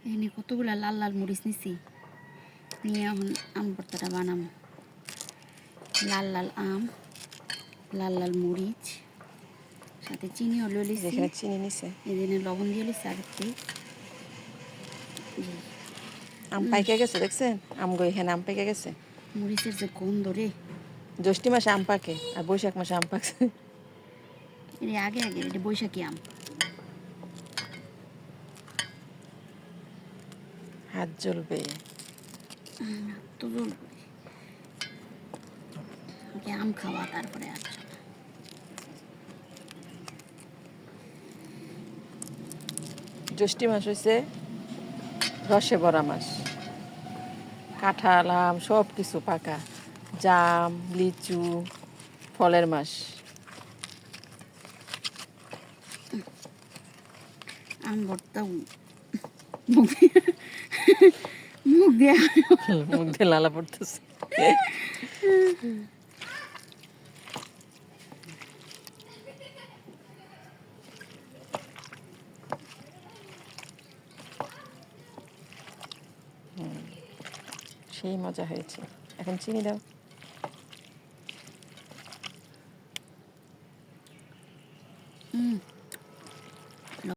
এখানে কতগুলা লাল লাল মরিচ নিছি, নিয়ে এখন আম ভর্তাটা বানাম। লাল লাল আম, লাল লাল মরিচ, সাথে চিনি হলেও লিছি, যেখানে চিনি নিছে এদিনে লবণ দিয়ে লিছি আগের। আম পাইকে গেছে, দেখছেন আমগো এখানে আম পাইকে গেছে। মরিচের যে গন্ধ রে! জ্যৈষ্ঠী মাসে আম পাকে আর বৈশাখ মাসে আম পাকছে। এটা আগে আগে, এটা বৈশাখী আম। হাত জ্বলবে। তো জ্বলবে আগে আম খাওয়া, তারপরে আর চলে। জ্যৈষ্ঠী মাস হয়েছে রসে ভরা মাস, কাঁঠাল আম সব কিছু পাকা, জাম লিচু ফলের মাস। আম ভর্তা মুখ মুখ দিয়ে মুখ দিয়ে লালা পড়তেছে। সেই মজা হয়েছে। এখন চিনি দাও।